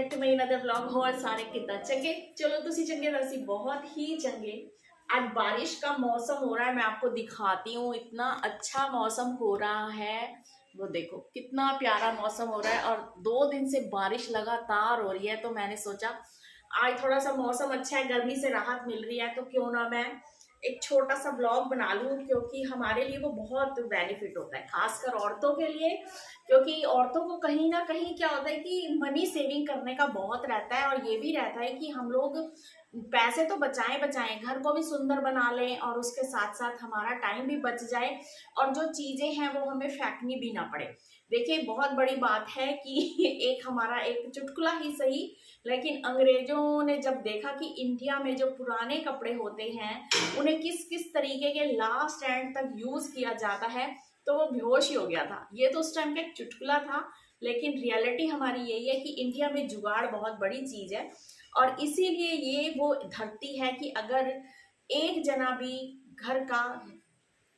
Back to my another vlog. होर सारे कितना चंगे? चलो तुसी चंगे तो असी बहुत ही चंगे। आज बारिश का मौसम हो रहा है, मैं आपको दिखाती हूँ। इतना अच्छा मौसम हो रहा है, वो देखो कितना प्यारा मौसम हो रहा है। और 2 दिन से बारिश लगातार हो रही है, तो मैंने सोचा आज थोड़ा सा मौसम अच्छा है, गर्मी से राहत मिल रही है, तो क्यों ना मैं एक छोटा सा ब्लॉग बना लूं, क्योंकि हमारे लिए वो बहुत बेनिफिट होता है, खासकर औरतों के लिए। क्योंकि औरतों को कहीं ना कहीं क्या होता है कि मनी सेविंग करने का बहुत रहता है, और ये भी रहता है कि हम लोग पैसे तो बचाएं बचाएं, घर को भी सुंदर बना लें, और उसके साथ साथ हमारा टाइम भी बच जाए, और जो चीजें हैं वो हमें फेंकनी भी ना पड़े। देखिए, बहुत बड़ी बात है कि एक हमारा एक चुटकुला ही सही, लेकिन अंग्रेजों ने जब देखा कि इंडिया में जो पुराने कपड़े होते हैं उन्हें किस किस तरीके के लास्ट एंड तक यूज किया जाता है, तो वो बेहोश ही हो गया था। ये तो उस टाइम का एक चुटकुला था, लेकिन रियलिटी हमारी यही है कि इंडिया में जुगाड़ बहुत बड़ी चीज है। और इसीलिए ये वो धरती है कि अगर एक जना भी घर का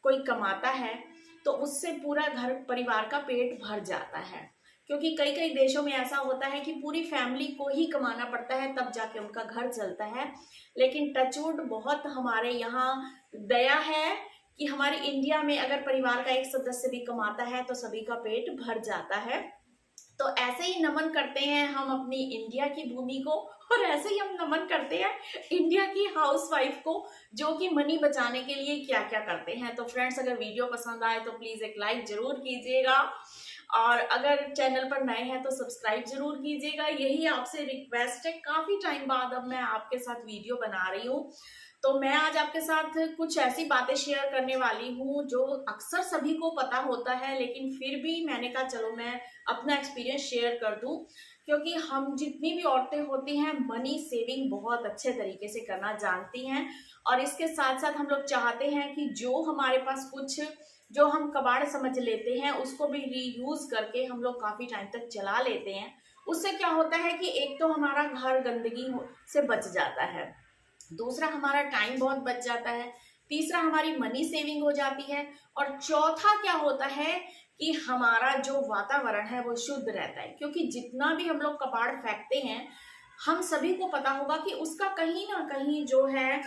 कोई कमाता है तो उससे पूरा घर परिवार का पेट भर जाता है। क्योंकि कई कई देशों में ऐसा होता है कि पूरी फैमिली को ही कमाना पड़ता है, तब जाके उनका घर चलता है। लेकिन टचवुड बहुत हमारे यहाँ दया है कि हमारे इंडिया में अगर परिवार का एक सदस्य भी कमाता है तो सभी का पेट भर जाता है। तो ऐसे ही नमन करते हैं हम अपनी इंडिया की भूमि को, और ऐसे ही हम नमन करते हैं इंडिया की हाउसवाइफ को, जो कि मनी बचाने के लिए क्या क्या करते हैं। तो फ्रेंड्स, अगर वीडियो पसंद आए तो प्लीज एक लाइक जरूर कीजिएगा, और अगर चैनल पर नए हैं तो सब्सक्राइब जरूर कीजिएगा। यही आपसे रिक्वेस्ट है, काफी टाइम बाद अब मैं आपके साथ वीडियो बना रही हूँ। तो मैं आज आपके साथ कुछ ऐसी बातें शेयर करने वाली हूँ जो अक्सर सभी को पता होता है, लेकिन फिर भी मैंने कहा चलो मैं अपना एक्सपीरियंस शेयर कर दूं। क्योंकि हम जितनी भी औरतें होती हैं मनी सेविंग बहुत अच्छे तरीके से करना जानती हैं, और इसके साथ साथ हम लोग चाहते हैं कि जो हमारे पास कुछ जो हम कबाड़ समझ लेते हैं उसको भी रीयूज करके हम लोग काफी टाइम तक चला लेते हैं। उससे क्या होता है कि एक तो हमारा घर गंदगी से बच जाता है, दूसरा हमारा टाइम बहुत बच जाता है, तीसरा हमारी मनी सेविंग हो जाती है, और चौथा क्या होता है कि हमारा जो वातावरण है वो शुद्ध रहता है। क्योंकि जितना भी हम लोग कबाड़ फेंकते हैं, हम सभी को पता होगा कि उसका कहीं ना कहीं जो है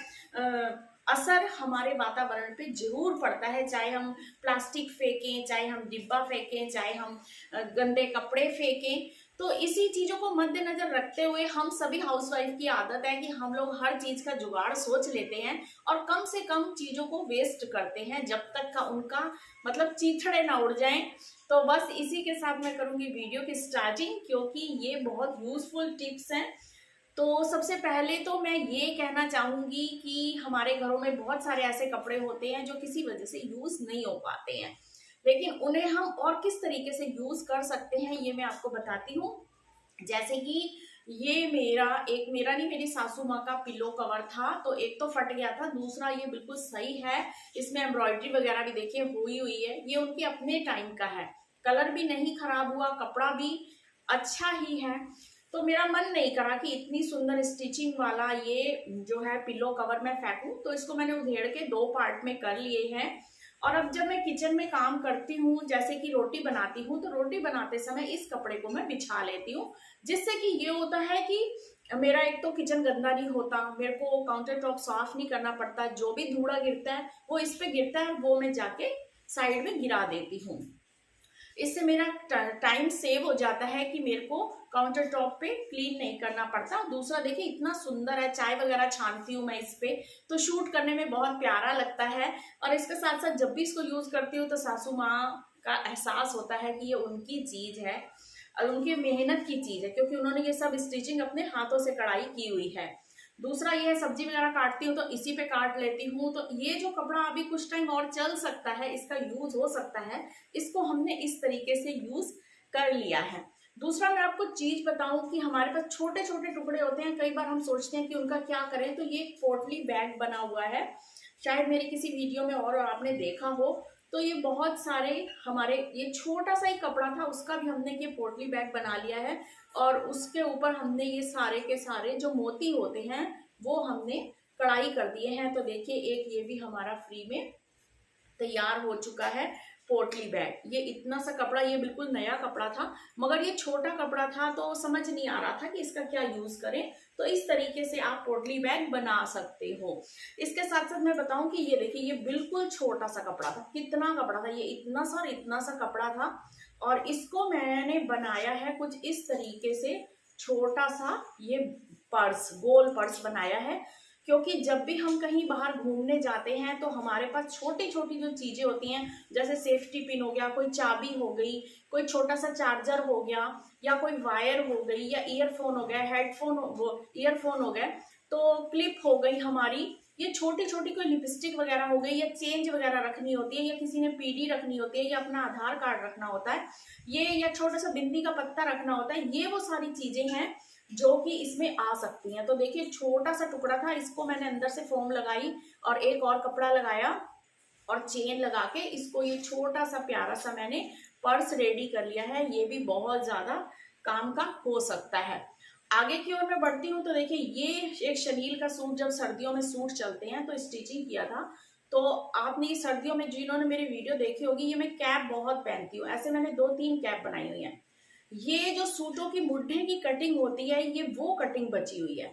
असर हमारे वातावरण पे जरूर पड़ता है। चाहे हम प्लास्टिक फेंकें, चाहे हम डिब्बा फेंकें, चाहे हम गंदे कपड़े फेंकें, तो इसी चीजों को मद्देनजर रखते हुए हम सभी हाउसवाइफ की आदत है कि हम लोग हर चीज का जुगाड़ सोच लेते हैं, और कम से कम चीजों को वेस्ट करते हैं जब तक का उनका मतलब चीथड़े ना उड़ जाएं। तो बस इसी के साथ मैं करूंगी वीडियो की स्टार्टिंग, क्योंकि ये बहुत यूजफुल टिप्स हैं। तो सबसे पहले तो मैं ये कहना चाहूंगी कि हमारे घरों में बहुत सारे ऐसे कपड़े होते हैं जो किसी वजह से यूज नहीं हो पाते हैं, लेकिन उन्हें हम और किस तरीके से यूज कर सकते हैं ये मैं आपको बताती हूँ। जैसे कि ये मेरा नहीं, मेरी सासू माँ का पिलो कवर था, तो एक तो फट गया था, दूसरा ये बिल्कुल सही है, इसमें एम्ब्रॉयडरी वगैरह भी देखिए हुई है। ये उनके अपने टाइम का है, कलर भी नहीं खराब हुआ, कपड़ा भी अच्छा ही है। तो मेरा मन नहीं करा कि इतनी सुंदर स्टिचिंग वाला ये जो है पिलो कवर मैं फेंकूं, तो इसको मैंने उधेड़ के 2 पार्ट में कर लिए हैं। और अब जब मैं किचन में काम करती हूँ, जैसे कि रोटी बनाती हूँ, तो रोटी बनाते समय इस कपड़े को मैं बिछा लेती हूँ, जिससे कि ये होता है कि मेरा एक तो किचन गंदा नहीं होता, मेरे को काउंटर टॉप साफ नहीं करना पड़ता, जो भी धूड़ा गिरता है वो इस पे गिरता है, वो मैं जाके साइड में गिरा देती हूँ। इससे मेरा टाइम सेव हो जाता है कि मेरे को काउंटर टॉप पे क्लीन नहीं करना पड़ता। दूसरा देखिए, इतना सुंदर है, चाय वगैरह छानती हूँ मैं इस पे, तो शूट करने में बहुत प्यारा लगता है। और इसके साथ साथ जब भी इसको यूज करती हूँ तो सासू माँ का एहसास होता है कि ये उनकी चीज है और उनकी मेहनत की चीज है, क्योंकि उन्होंने ये सब स्टिचिंग अपने हाथों से कढ़ाई की हुई है। दूसरा ये है, सब्जी वगैरह काटती हूँ तो इसी पे काट लेती हूँ, तो ये जो कपड़ा अभी कुछ टाइम और चल सकता है, इसका यूज हो सकता है, इसको हमने इस तरीके से यूज कर लिया है। दूसरा मैं आपको चीज बताऊं कि हमारे पास छोटे छोटे टुकड़े होते हैं, कई बार हम सोचते हैं कि उनका क्या करें, तो ये पोटली बैग बना हुआ है, शायद मेरे किसी वीडियो में और आपने देखा हो। तो ये बहुत सारे हमारे, ये छोटा सा ही कपड़ा था, उसका भी हमने ये पोटली बैग बना लिया है, और उसके ऊपर हमने ये सारे के सारे जो मोती होते हैं वो हमने कढ़ाई कर दिए हैं। तो देखिए, एक ये भी हमारा फ्री में तैयार हो चुका है। पोटली बैग। ये इतना सा कपड़ा, ये बिल्कुल नया कपड़ा था, मगर ये छोटा कपड़ा था तो समझ नहीं आ रहा था कि इसका क्या यूज करें। तो इस तरीके से आप पोटली बैग बना सकते हो। इसके साथ साथ मैं बताऊं कि ये देखिए, ये बिल्कुल छोटा सा कपड़ा था। कितना कपड़ा था, ये इतना सा कपड़ा था, और इसको मैंने बनाया है कुछ इस तरीके से, छोटा सा ये पर्स, गोल पर्स बनाया है। क्योंकि जब भी हम कहीं बाहर घूमने जाते हैं तो हमारे पास छोटी छोटी जो चीजें होती हैं, जैसे सेफ्टी पिन हो गया, कोई चाबी हो गई, कोई छोटा सा चार्जर हो गया, या कोई वायर हो गई, या ईयरफोन हो गया, हेडफोन हो, ईयरफोन हो गया, तो क्लिप हो गई हमारी, ये छोटी छोटी कोई लिपस्टिक वगैरह हो गई, या चेंज वगैरह रखनी होती है, या किसी ने पीडी रखनी होती है, या अपना आधार कार्ड रखना होता है, ये या छोटा सा बिंदी का पत्ता रखना होता है, ये वो सारी चीजें हैं जो कि इसमें आ सकती हैं। तो देखिए, छोटा सा टुकड़ा था, इसको मैंने अंदर से फोम लगाई और एक और कपड़ा लगाया और चेन लगा के इसको ये छोटा सा प्यारा सा मैंने पर्स रेडी कर लिया है। ये भी बहुत ज्यादा काम का हो सकता है। आगे की ओर मैं बढ़ती हूँ तो देखिए, ये एक शनील का सूट, जब सर्दियों में सूट चलते हैं तो स्टिचिंग किया था। तो आपने सर्दियों में जिन्होंने मेरी वीडियो देखी होगी, ये मैं कैप बहुत पहनती हूँ, ऐसे मैंने 2-3 कैप बनाई हुई है। ये जो सूटों की मुड्ढे की कटिंग होती है, ये वो कटिंग बची हुई है,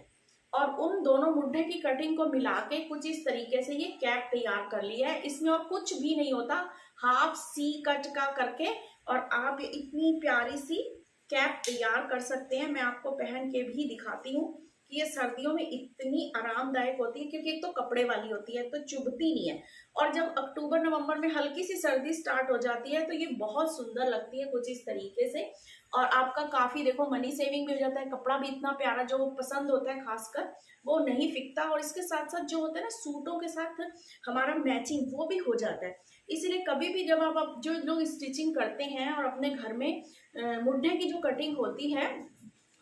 और उन दोनों मुड्ढे की कटिंग को मिला के कुछ इस तरीके से ये कैप तैयार कर लिया है। इसमें और कुछ भी नहीं होता, हाफ सी कट का करके, और आप इतनी प्यारी सी कैप तैयार कर सकते हैं। मैं आपको पहन के भी दिखाती हूँ कि ये सर्दियों में इतनी आरामदायक होती है, क्योंकि एक तो कपड़े वाली होती है तो चुभती नहीं है, और जब अक्टूबर नवंबर में हल्की सी सर्दी स्टार्ट हो जाती है तो ये बहुत सुंदर लगती है कुछ इस तरीके से। और आपका काफी देखो मनी सेविंग भी हो जाता है, कपड़ा भी इतना प्यारा जो पसंद होता है खासकर वो नहीं फिकता, और इसके साथ साथ जो होता है ना, सूटों के साथ हमारा मैचिंग वो भी हो जाता है। इसीलिए कभी भी जब आप जो लोग स्टिचिंग करते हैं और अपने घर में मुड्ढे की जो कटिंग होती है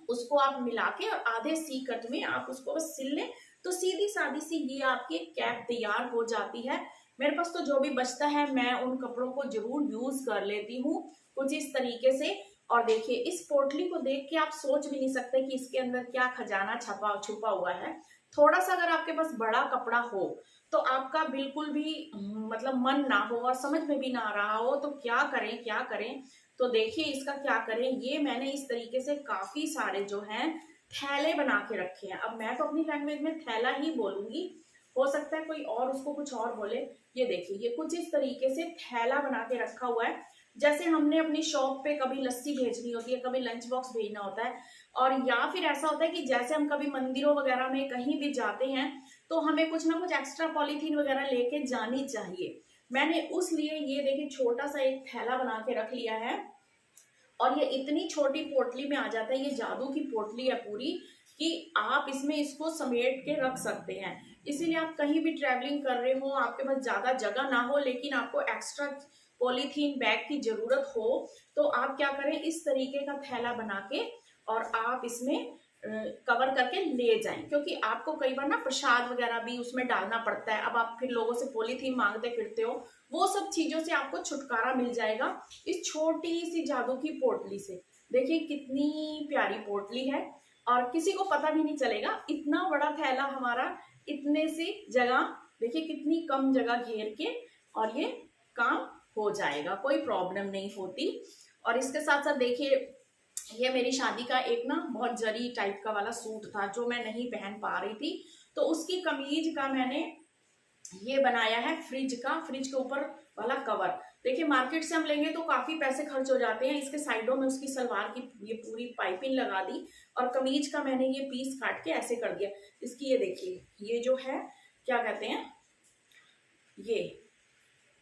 उसको आप मिला के और आधे सी कट में आप उसको बस सिल लें, तो सीधी सादी सी ये आपकी कैप तैयार हो जाती है। मेरे पास तो जो भी बचता है मैं उन कपड़ों को जरूर यूज कर लेती हूँ कुछ इस तरीके से। और देखिए, इस पोटली को देख के आप सोच भी नहीं सकते कि इसके अंदर क्या खजाना छुपा हुआ है। थोड़ा सा अगर आपके पास बड़ा कपड़ा हो तो आपका बिल्कुल भी मतलब मन ना हो और समझ में भी ना आ रहा हो तो क्या करें क्या करें। तो देखिए इसका क्या करें, ये मैंने इस तरीके से काफी सारे जो हैं थैले बना के रखे हैं। अब मैं तो अपनी लैंग्वेज में थैला ही बोलूंगी, हो सकता है कोई और उसको कुछ और बोले। ये देखिए, ये कुछ इस तरीके से थैला बना के रखा हुआ है। जैसे हमने अपनी शॉप पे कभी लस्सी भेजनी होती है, कभी लंच बॉक्स भेजना होता है, और या फिर ऐसा होता है कि जैसे हम कभी मंदिरों वगैरह में कहीं भी जाते हैं तो हमें कुछ ना कुछ एक्स्ट्रा पॉलीथीन वगैरह लेके जानी चाहिए। मैंने उस लिए ये देखिए छोटा सा एक थैला बना के रख लिया है, और ये इतनी छोटी पोटली में आ जाता है। ये जादू की पोटली है पूरी, कि आप इसमें इसको समेट के रख सकते हैं। इसीलिए आप कहीं भी ट्रैवलिंग कर रहे हो, आपके पास ज्यादा जगह ना हो लेकिन आपको एक्स्ट्रा पॉलीथीन बैग की जरूरत हो, तो आप क्या करें, इस तरीके का थैला बना के और आप इसमें कवर करके ले जाएं। क्योंकि आपको कई बार ना प्रसाद वगैरह भी उसमें डालना पड़ता है, अब आप फिर लोगों से पॉलीथीन मांगते फिरते हो, वो सब चीजों से आपको छुटकारा मिल जाएगा इस छोटी सी जादू की पोटली से। देखिए कितनी प्यारी पोटली है, और किसी को पता भी नहीं चलेगा। इतना बड़ा थैला हमारा, इतने सी जगह, देखिए कितनी कम जगह घेर के, और ये काम हो जाएगा, कोई प्रॉब्लम नहीं होती। और इसके साथ साथ देखिए, ये मेरी शादी का एक ना बहुत जरी टाइप का वाला सूट था जो मैं नहीं पहन पा रही थी, तो उसकी कमीज का मैंने ये बनाया है फ्रिज के ऊपर वाला कवर। देखिए मार्केट से हम लेंगे तो काफी पैसे खर्च हो जाते हैं। इसके साइडों में उसकी सलवार की ये पूरी पाइपिंग लगा दी, और कमीज का मैंने ये पीस काट के ऐसे कर दिया। इसकी ये देखिए, ये जो है क्या कहते हैं,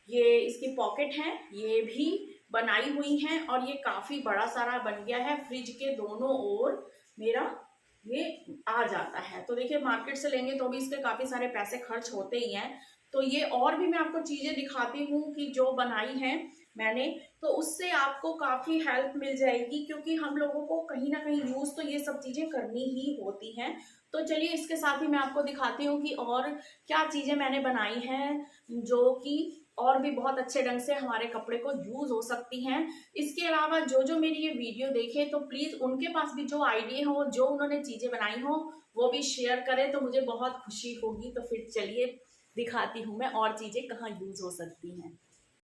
ये इसकी पॉकेट है, ये भी बनाई हुई है, और ये काफी बड़ा सारा बन गया है। फ्रिज के दोनों ओर मेरा ये आ जाता है। तो देखिए मार्केट से लेंगे तो भी इसके काफी सारे पैसे खर्च होते ही हैं। तो ये और भी मैं आपको चीजें दिखाती हूँ कि जो बनाई है मैंने, तो उससे आपको काफी हेल्प मिल जाएगी, क्योंकि हम लोगों को कहीं ना कहीं यूज तो ये सब चीजें करनी ही होती हैं। तो चलिए इसके साथ ही मैं आपको दिखाती हूँ कि और क्या चीजें मैंने बनाई हैं जो कि और भी बहुत अच्छे ढंग से हमारे कपड़े को यूज हो सकती हैं। इसके अलावा जो जो मेरी ये वीडियो देखे तो प्लीज उनके पास भी जो आइडिया हो, जो उन्होंने चीजें बनाई हो, वो भी शेयर करें तो मुझे बहुत खुशी होगी। तो फिर चलिए दिखाती हूँ मैं और चीजें कहाँ यूज हो सकती हैं।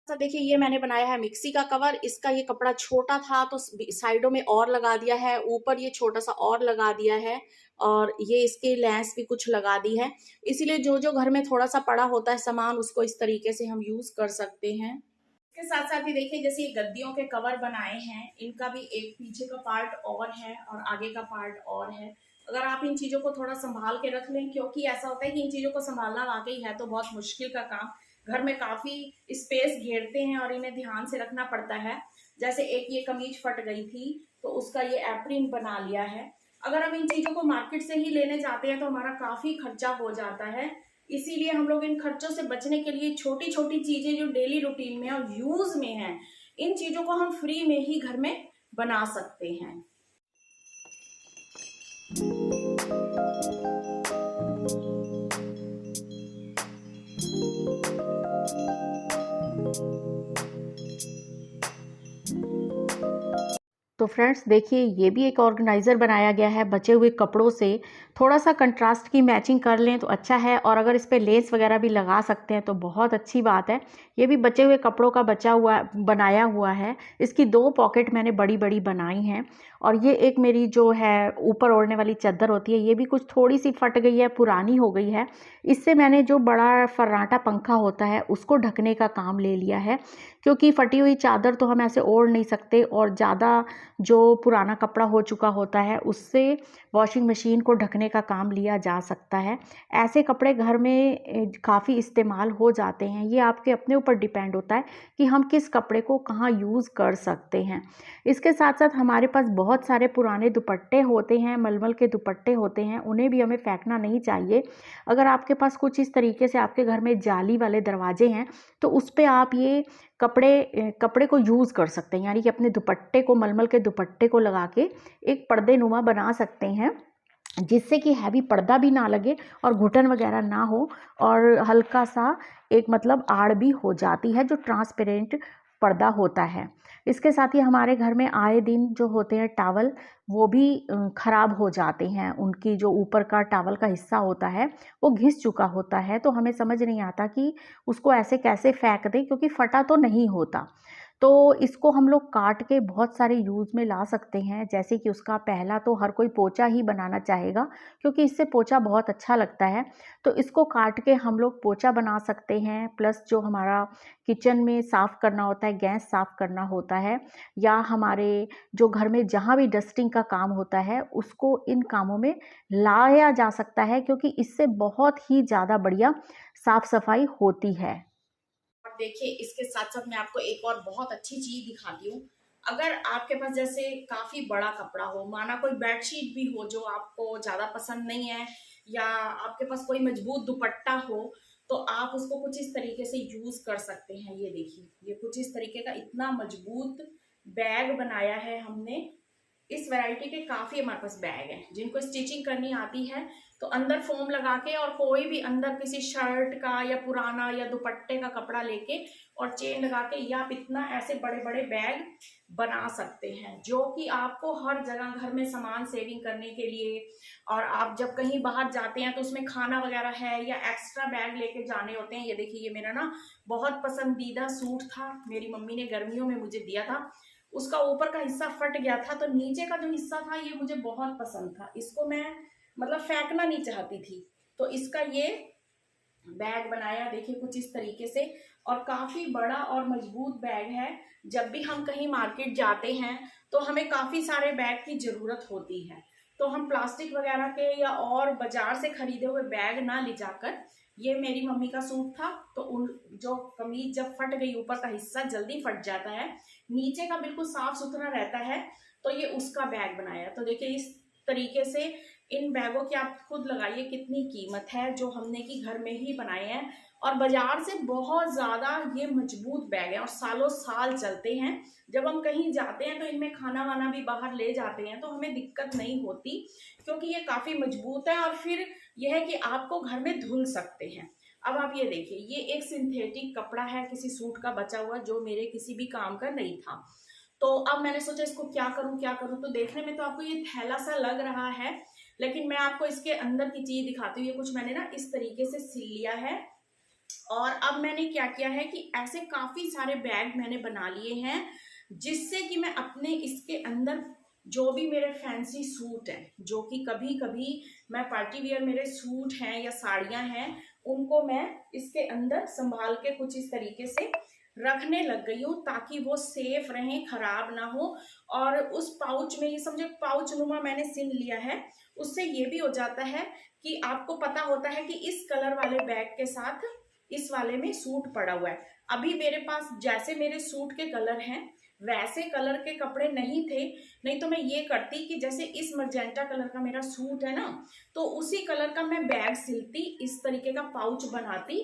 तो देखिए ये मैंने बनाया है मिक्सी का कवर। इसका ये कपड़ा छोटा था तो साइडों में और लगा दिया है, ऊपर ये छोटा सा और लगा दिया है, और ये इसके लेस भी कुछ लगा दी है। इसीलिए जो जो घर में थोड़ा सा पड़ा होता है सामान, उसको इस तरीके से हम यूज कर सकते हैं। इसके साथ साथ ही देखिए जैसे ये गद्दियों के कवर बनाए हैं, इनका भी एक पीछे का पार्ट और है और आगे का पार्ट और है। अगर आप इन चीजों को थोड़ा संभाल के रख लें, क्योंकि ऐसा होता है कि इन चीजों को संभालना वाकई है तो बहुत मुश्किल का काम। घर में काफी स्पेस घेरते हैं और इन्हें ध्यान से रखना पड़ता है। जैसे एक ये कमीज फट गई थी तो उसका ये एप्रिन बना लिया है। अगर हम इन चीजों को मार्केट से ही लेने जाते हैं तो हमारा काफी खर्चा हो जाता है। इसीलिए हम लोग इन खर्चों से बचने के लिए छोटी छोटी चीजें जो डेली रूटीन में और यूज में हैं, इन चीजों को हम फ्री में ही घर में बना सकते हैं। तो फ्रेंड्स देखिए ये भी एक ऑर्गेनाइज़र बनाया गया है बचे हुए कपड़ों से। थोड़ा सा कंट्रास्ट की मैचिंग कर लें तो अच्छा है, और अगर इस पे लेस वगैरह भी लगा सकते हैं तो बहुत अच्छी बात है। ये भी बचे हुए कपड़ों का बनाया हुआ है। इसकी 2 पॉकेट मैंने बड़ी बड़ी बनाई हैं, और ये एक मेरी जो है ऊपर ओढ़ने वाली चादर होती है, ये भी कुछ थोड़ी सी फट गई है, पुरानी हो गई है। इससे मैंने जो बड़ा फर्राटा पंखा होता है उसको ढकने का काम ले लिया है, क्योंकि फटी हुई चादर तो हम ऐसे ओढ़ नहीं सकते, और ज़्यादा जो पुराना कपड़ा हो चुका होता है उससे वॉशिंग मशीन को ढकने का काम लिया जा सकता है। ऐसे कपड़े घर में काफ़ी इस्तेमाल हो जाते हैं। ये आपके अपने ऊपर डिपेंड होता है कि हम किस कपड़े को कहाँ यूज़ कर सकते हैं। इसके साथ साथ हमारे पास बहुत सारे पुराने दुपट्टे होते हैं, मलमल के दुपट्टे होते हैं, उन्हें भी हमें फेंकना नहीं चाहिए। अगर आपके पास कुछ इस तरीके से आपके घर में जाली वाले दरवाजे हैं तो उस पर आप ये कपड़े को यूज़ कर सकते हैं, यानी कि अपने दुपट्टे को, मलमल के दुपट्टे को लगा के एक पर्दे नुमा बना सकते हैं, जिससे कि हैवी पर्दा भी ना लगे और घुटन वगैरह ना हो, और हल्का सा एक मतलब आड़ भी हो जाती है जो ट्रांसपेरेंट पर्दा होता है। इसके साथ ही हमारे घर में आए दिन जो होते हैं टावल, वो भी ख़राब हो जाते हैं। उनकी जो ऊपर का टावल का हिस्सा होता है वो घिस चुका होता है, तो हमें समझ नहीं आता कि उसको ऐसे कैसे फेंक दें, क्योंकि फटा तो नहीं होता। तो इसको हम लोग काट के बहुत सारे यूज़ में ला सकते हैं। जैसे कि उसका पहला तो हर कोई पोंछा ही बनाना चाहेगा, क्योंकि इससे पोंछा बहुत अच्छा लगता है। तो इसको काट के हम लोग पोंछा बना सकते हैं, प्लस जो हमारा किचन में साफ़ करना होता है, गैस साफ़ करना होता है, या हमारे जो घर में जहाँ भी डस्टिंग का काम होता है उसको इन कामों में लाया जा सकता है, क्योंकि इससे बहुत ही ज़्यादा बढ़िया साफ़ सफाई होती है। और देखिए इसके साथ साथ मैं आपको एक और बहुत अच्छी चीज दिखाती हूँ। अगर आपके पास जैसे काफी बड़ा कपड़ा हो, माना कोई बेडशीट भी हो जो आपको ज्यादा पसंद नहीं है, या आपके पास कोई मजबूत दुपट्टा हो, तो आप उसको कुछ इस तरीके से यूज कर सकते हैं। ये देखिए ये कुछ इस तरीके का इतना मजबूत बैग बनाया है हमने। इस वैरायटी के काफी हमारे पास बैग हैं। जिनको स्टिचिंग करनी आती है तो अंदर फोम लगा के, और कोई भी अंदर किसी शर्ट का या पुराना या दुपट्टे का कपड़ा लेके और चेन लगा के, या आप इतना ऐसे बड़े बड़े बैग बना सकते हैं, जो कि आपको हर जगह घर में सामान सेविंग करने के लिए, और आप जब कहीं बाहर जाते हैं तो उसमें खाना वगैरह है या एक्स्ट्रा बैग लेके जाने होते हैं। ये देखिए ये मेरा ना बहुत पसंदीदा सूट था, मेरी मम्मी ने गर्मियों में मुझे दिया था। उसका ऊपर का हिस्सा फट गया था, तो नीचे का जो हिस्सा था ये मुझे बहुत पसंद था। इसको मैं मतलब फेंकना नहीं चाहती थी, तो इसका ये बैग बनाया देखिए कुछ इस तरीके से। और काफी बड़ा और मजबूत बैग है। जब भी हम कहीं मार्केट जाते हैं तो हमें काफी सारे बैग की जरूरत होती है, तो हम प्लास्टिक वगैरह के या और बाजार से खरीदे हुए बैग ना ले जाकर, ये मेरी मम्मी का सूट था तो उन जो कमीज जब फट गई, ऊपर का हिस्सा जल्दी फट जाता है, नीचे का बिल्कुल साफ सुथरा रहता है, तो ये उसका बैग बनाया। तो देखिए इस तरीके से इन बैगों की आप खुद लगाइए कितनी कीमत है, जो हमने की घर में ही बनाए हैं, और बाजार से बहुत ज्यादा ये मजबूत बैग है और सालों साल चलते हैं। जब हम कहीं जाते हैं तो इनमें खाना वाना भी बाहर ले जाते हैं तो हमें दिक्कत नहीं होती, क्योंकि ये काफी मजबूत है। और फिर यह है कि आपको घर में धुल सकते हैं। अब आप ये देखिए, ये एक सिंथेटिक कपड़ा है किसी सूट का बचा हुआ, जो मेरे किसी भी काम का नहीं था। तो अब मैंने सोचा इसको क्या करूं क्या करूं। तो देखने में तो आपको ये थैला सा लग रहा है, लेकिन मैं आपको इसके अंदर की चीज दिखाती हूँ। ये कुछ मैंने ना इस तरीके से सिल लिया है, और अब मैंने क्या किया है कि ऐसे काफी सारे बैग मैंने बना लिए हैं, जिससे कि मैं अपने इसके अंदर जो भी मेरे फैंसी सूट हैं, जो कि कभी कभी मैं पार्टी वियर मेरे सूट हैं या साड़ियां हैं, उनको मैं इसके अंदर संभाल के कुछ इस तरीके से रखने लग गई हूँ, ताकि वो सेफ रहें, खराब ना हो। और उस पाउच में, ये समझो पाउच नुमा मैंने सिल लिया है, उससे ये भी हो जाता है कि आपको पता होता है कि इस कलर वाले बैग के साथ इस वाले में सूट पड़ा हुआ है। अभी मेरे पास जैसे मेरे सूट के कलर हैं वैसे कलर के कपड़े नहीं थे, नहीं तो मैं ये करती कि जैसे इस मजेंटा कलर का मेरा सूट है ना, तो उसी कलर का मैं बैग सिलती, इस तरीके का पाउच बनाती,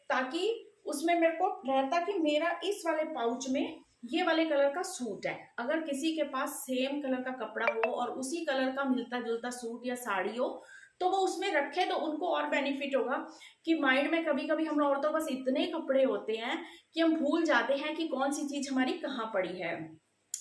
ताकि उसमें मेरे को रहता कि मेरा इस वाले पाउच में ये वाले कलर का सूट है। अगर किसी के पास सेम कलर का कपड़ा हो और उसी कलर का मिलता जुलता सूट या साड़ी हो, तो वो उसमें रखे, तो उनको और बेनिफिट होगा कि माइंड में कभी कभी हम औरतों बस इतने कपड़े होते हैं कि हम भूल जाते हैं कि कौन सी चीज हमारी कहाँ पड़ी है।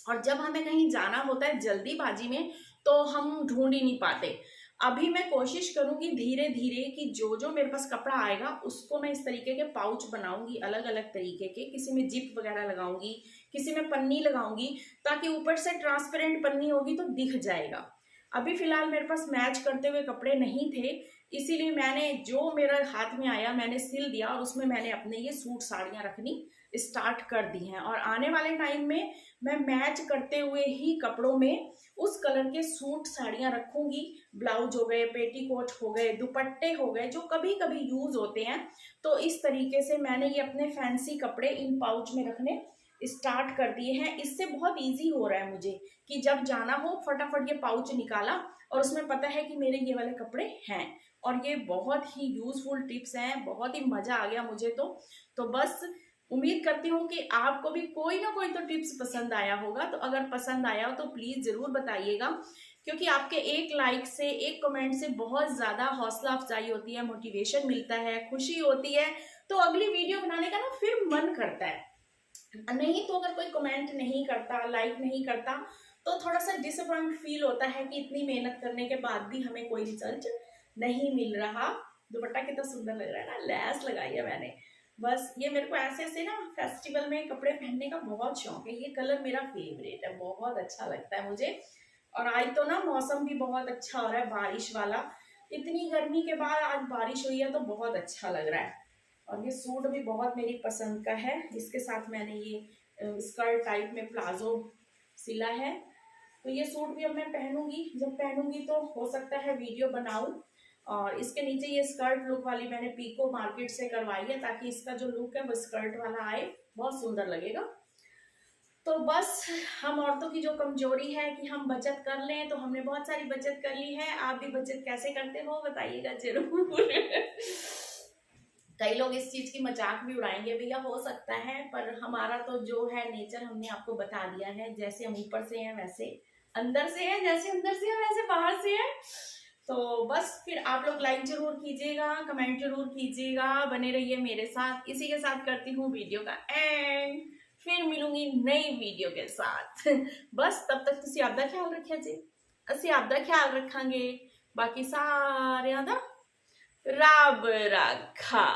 और जब हमें कहीं जाना होता है जल्दीबाजी में, तो हम ढूंढ ही नहीं पाते। अभी मैं कोशिश करूंगी धीरे धीरे कि जो जो मेरे पास कपड़ा आएगा उसको मैं इस तरीके के पाउच बनाऊंगी, अलग अलग तरीके के, किसी में जिप वगैरह लगाऊंगी, किसी में पन्नी लगाऊंगी, ताकि ऊपर से ट्रांसपेरेंट पन्नी होगी तो दिख जाएगा। अभी फिलहाल मेरे पास मैच करते हुए कपड़े नहीं थे, इसीलिए मैंने जो मेरा हाथ में आया मैंने सिल दिया, और उसमें मैंने अपने ये सूट साड़ियाँ रखनी स्टार्ट कर दी हैं। और आने वाले टाइम में मैं मैच करते हुए ही कपड़ों में उस कलर के सूट साड़ियाँ रखूंगी। ब्लाउज हो गए, पेटीकोट हो गए, दुपट्टे हो गए, जो कभी कभी यूज होते हैं। तो इस तरीके से मैंने ये अपने फैंसी कपड़े इन पाउच में रखने स्टार्ट कर दिए हैं। इससे बहुत इजी हो रहा है मुझे कि जब जाना हो फटाफट ये पाउच निकाला और उसमें पता है कि मेरे ये वाले कपड़े हैं। और ये बहुत ही यूजफुल टिप्स हैं, बहुत ही मजा आ गया मुझे तो बस उम्मीद करती हूँ कि आपको भी कोई ना कोई तो टिप्स पसंद आया होगा। तो अगर पसंद आया हो तो प्लीज जरूर बताइएगा, क्योंकि आपके एक लाइक से, एक कमेंट से बहुत ज्यादा हौसला अफजाई होती है, मोटिवेशन मिलता है, खुशी होती है, तो अगली वीडियो बनाने का ना फिर मन करता है। नहीं तो अगर कोई कमेंट नहीं करता, लाइक नहीं करता, तो थोड़ा सा डिसअपॉइंट फील होता है कि इतनी मेहनत करने के बाद भी हमें कोई रिजल्ट नहीं मिल रहा। दुपट्टा कितना सुंदर लग रहा है ना, लैस लगाई है मैंने। बस ये मेरे को ऐसे ऐसे ना फेस्टिवल में कपड़े पहनने का बहुत शौक है, ये कलर मेरा फेवरेट है, बहुत अच्छा लगता है मुझे। और आज तो ना मौसम भी बहुत अच्छा हो रहा है, बारिश वाला। इतनी गर्मी के बाद आज बारिश हुई है तो बहुत अच्छा लग रहा है। और ये सूट भी बहुत मेरी पसंद का है, इसके साथ मैंने ये स्कर्ट टाइप में प्लाजो सिला है। तो ये सूट भी अब मैं पहनूंगी, जब पहनूंगी तो हो सकता है वीडियो बनाऊं। और इसके नीचे ये स्कर्ट लुक वाली मैंने पीको मार्केट से करवाई है, ताकि इसका जो लुक है वो स्कर्ट वाला आए, बहुत सुंदर लगेगा। तो बस हम औरतों की जो कमजोरी है कि हम बचत कर लें, तो हमने बहुत सारी बचत कर ली है। आप भी बचत कैसे करते हो बताइएगा जरूर। कई लोग इस चीज की मजाक भी उड़ाएंगे, भैया हो सकता है, पर हमारा तो जो है नेचर हमने आपको बता दिया है। जैसे हम ऊपर से हैं वैसे अंदर से है, जैसे अंदर से है वैसे बाहर से है। तो बस फिर आप लोग लाइक जरूर कीजिएगा, कमेंट जरूर कीजिएगा, बने रहिए मेरे साथ। इसी के साथ करती हूँ वीडियो का एंड, फिर मिलूंगी नई वीडियो के साथ। बस तब तक तुसी आपदा ख्याल रखिया जी, ਅਸੀਂ आपदा ख्याल रखांगे, बाकी सारियां दा रब रखा।